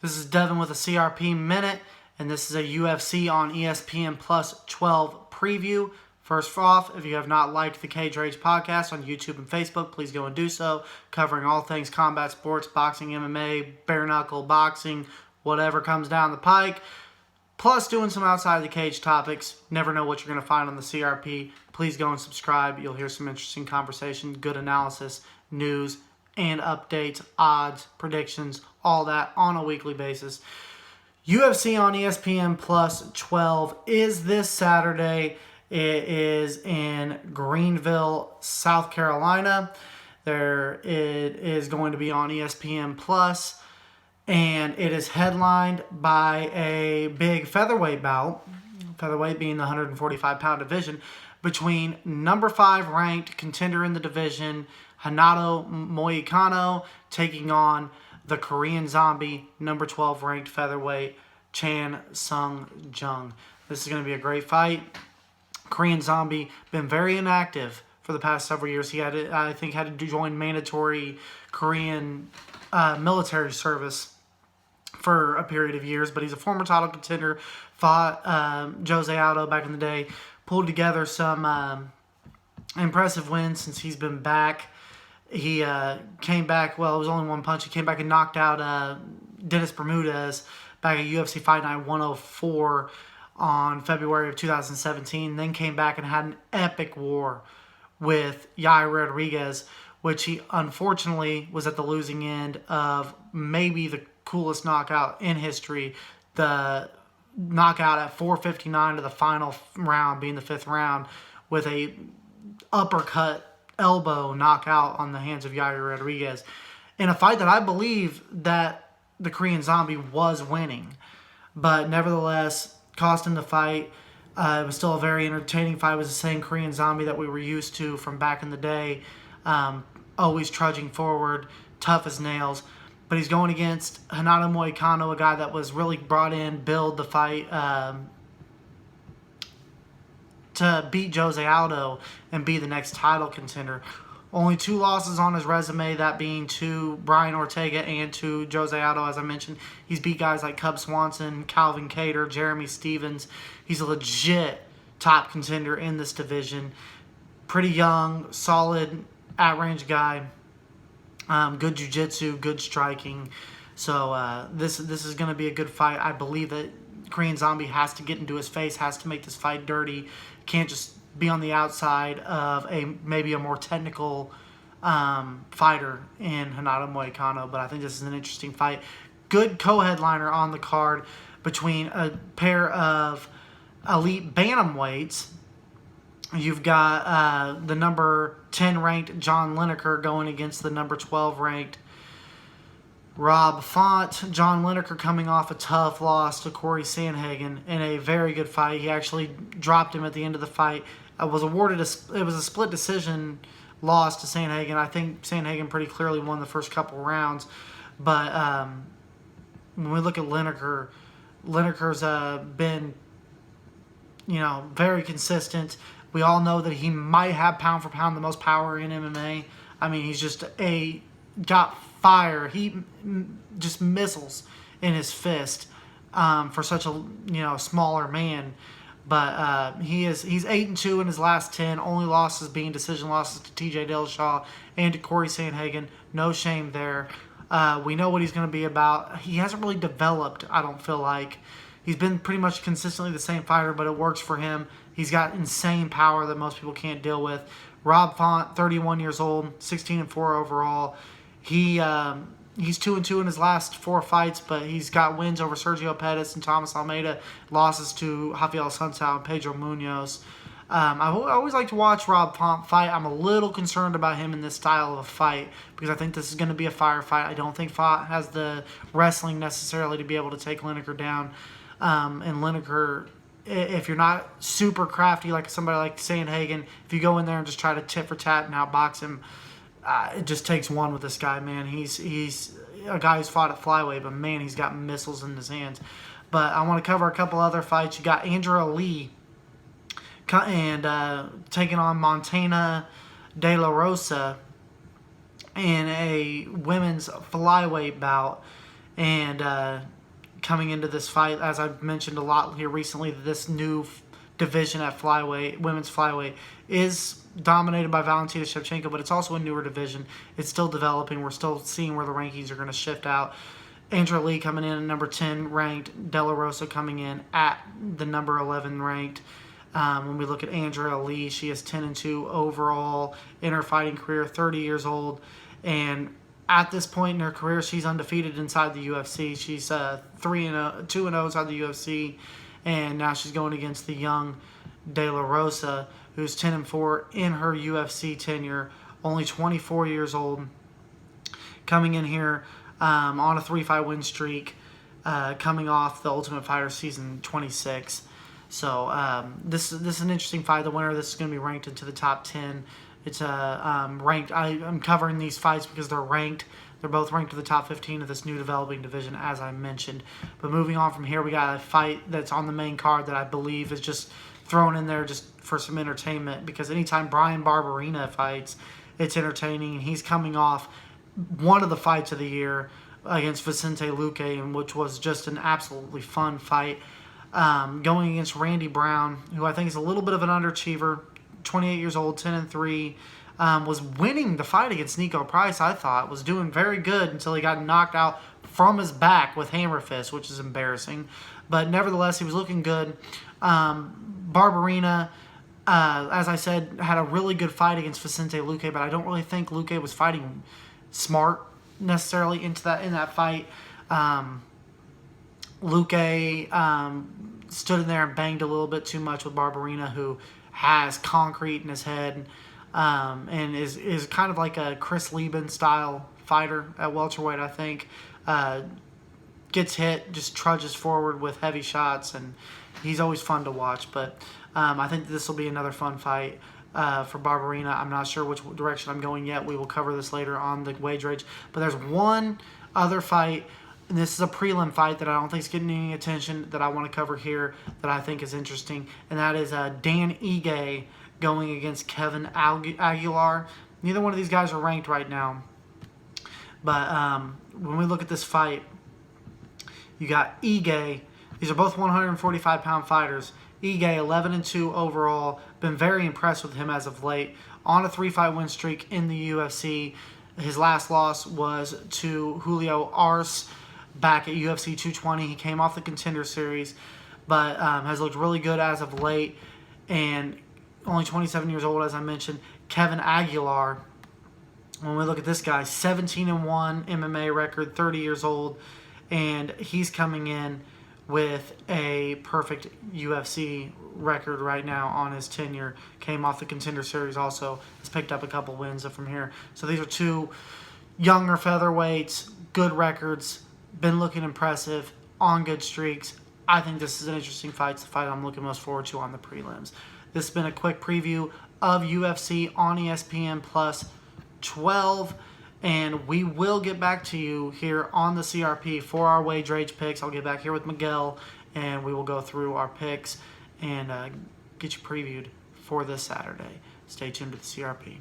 This is Devin with a CRP Minute, and this is a UFC on ESPN+12 Preview. First off, if you have not liked the Cage Rage podcast on YouTube and Facebook, please go and do so, covering all things combat sports, boxing, MMA, bare knuckle boxing, whatever comes down the pike, plus doing some outside the cage topics. Never know what you're going to find on the CRP. Please go and subscribe. You'll hear some interesting conversation, good analysis, news, and updates, odds, predictions, all that on a weekly basis. UFC on ESPN+12 is this Saturday. It is in Greenville, South Carolina. It is going to be on ESPN+, and it is headlined by a big featherweight bout, featherweight being the 145-pound division, between number 5 ranked contender in the division, Hinata Moicano, taking on the Korean Zombie, number 12 ranked featherweight, Chan Sung Jung. This is going to be a great fight. Korean Zombie been very inactive for the past several years. He had to join mandatory Korean military service for a period of years, but he's a former title contender, fought Jose Aldo back in the day, pulled together some impressive wins since he's been back. He came back, well, it was only one punch. He came back and knocked out Dennis Bermudez back at UFC Fight Night 104 on February of 2017. Then came back and had an epic war with Yair Rodriguez, which he unfortunately was at the losing end of maybe the coolest knockout in history. The knockout at 4:59 to the final round, being the 5th round, with a uppercut elbow knockout on the hands of Yair Rodriguez in a fight that I believe that the Korean Zombie was winning, but nevertheless cost him the fight. It was still a very entertaining fight. It was the same Korean Zombie that we were used to from back in the day, always trudging forward, tough as nails. But he's going against Hinata Moicano, a guy that was really brought in, build the fight to beat Jose Aldo and be the next title contender. Only 2 losses on his resume, that being to Brian Ortega and to Jose Aldo, as I mentioned. He's beat guys like Cub Swanson, Calvin Kattar, Jeremy Stevens. He's a legit top contender in this division. Pretty young, solid, at-range guy. Good jiu-jitsu, good striking. So this is going to be a good fight. I believe that Korean Zombie has to get into his face, has to make this fight dirty. Can't just be on the outside of maybe a more technical fighter in Hinata Moicano. But I think this is an interesting fight. Good co-headliner on the card between a pair of elite bantamweights. You've got the number 10 ranked John Lineker going against the number 12 ranked Rob Font. John Lineker coming off a tough loss to Corey Sandhagen in a very good fight. He actually dropped him at the end of the fight. It was a split decision loss to Sandhagen. I think Sandhagen pretty clearly won the first couple rounds. But when we look at Lineker, Lineker's been, very consistent. We all know that he might have pound for pound the most power in MMA. I mean, he's just got fire. He just missiles in his fist for such a smaller man. But he's 8-2 in his last 10. Only losses being decision losses to TJ Dillashaw and to Corey Sandhagen. No shame there. We know what he's going to be about. He hasn't really developed, I don't feel like. He's been pretty much consistently the same fighter, but it works for him. He's got insane power that most people can't deal with. Rob Font, 31 years old, 16-4 overall. He's 2-2 in his last 4 fights, but he's got wins over Sergio Pettis and Thomas Almeida, losses to Rafael Sunsao and Pedro Munoz. I always like to watch Rob Font fight. I'm a little concerned about him in this style of a fight because I think this is going to be a firefight. I don't think Font has the wrestling necessarily to be able to take Lineker down. And Lineker, if you're not super crafty like somebody like Sandhagen, if you go in there and just try to tit for tat and outbox him, it just takes one with this guy, man. He's a guy who's fought at flyweight, but man, he's got missiles in his hands. But I want to cover a couple other fights. You got Andrea Lee and taking on Montana De La Rosa in a women's flyweight bout. And coming into this fight, as I've mentioned a lot here recently, this new division at flyweight, women's flyweight, is dominated by Valentina Shevchenko, but it's also a newer division. It's still developing. We're still seeing where the rankings are going to shift out. Angela Lee coming in at number 10 ranked. De La Rosa coming in at the number 11 ranked. When we look at Angela Lee, she is 10-2 overall in her fighting career, 30 years old. And at this point in her career, she's undefeated inside the UFC. She's 2-0 inside the UFC. And now she's going against the young De La Rosa, who's 10-4 in her UFC tenure, only 24 years old, coming in here on a 3-fight win streak, coming off the Ultimate Fighter season 26. So this is an interesting fight. The winner of this is going to be ranked into the top 10. It's ranked. I'm covering these fights because they're ranked. They're both ranked to the top 15 of this new developing division, as I mentioned. But moving on from here, we got a fight that's on the main card that I believe is just thrown in there just for some entertainment, because anytime Brian Barbarina fights, it's entertaining. And he's coming off one of the fights of the year against Vicente Luque, which was just an absolutely fun fight. Going against Randy Brown, who I think is a little bit of an underachiever, 28 years old, 10-3. Was winning the fight against Nico Price, I thought. Was doing very good until he got knocked out from his back with hammer fist, which is embarrassing. But nevertheless, he was looking good. Barbarina, as I said, had a really good fight against Vicente Luque, but I don't really think Luque was fighting smart necessarily in that fight. Luque stood in there and banged a little bit too much with Barbarina, who has concrete in his head. And is kind of like a Chris Lieben style fighter at welterweight, I think. Gets hit, just trudges forward with heavy shots, and he's always fun to watch. But I think this will be another fun fight for Barbarina. I'm not sure which direction I'm going yet. We will cover this later on the wage rage. But there's one other fight, and this is a prelim fight that I don't think is getting any attention, that I want to cover here that I think is interesting, and that is Dan Ige going against Kevin Aguilar. Neither one of these guys are ranked right now. But when we look at this fight, you got Ige. These are both 145-pound fighters. Ige, 11-2 overall. Been very impressed with him as of late. On a 3-fight win streak in the UFC. His last loss was to Julio Arce back at UFC 220. He came off the Contender Series, but has looked really good as of late. And only 27 years old, as I mentioned. Kevin Aguilar, when we look at this guy, 17-1 MMA record, 30 years old, and he's coming in with a perfect UFC record right now on his tenure. Came off the Contender Series also. Has picked up a couple wins from here. So these are two younger featherweights, good records, been looking impressive, on good streaks. I think this is an interesting fight. It's the fight I'm looking most forward to on the prelims. This has been a quick preview of UFC on ESPN+12, and we will get back to you here on the CRP for our wage rage picks. I'll get back here with Miguel, and we will go through our picks and get you previewed for this Saturday. Stay tuned to the CRP.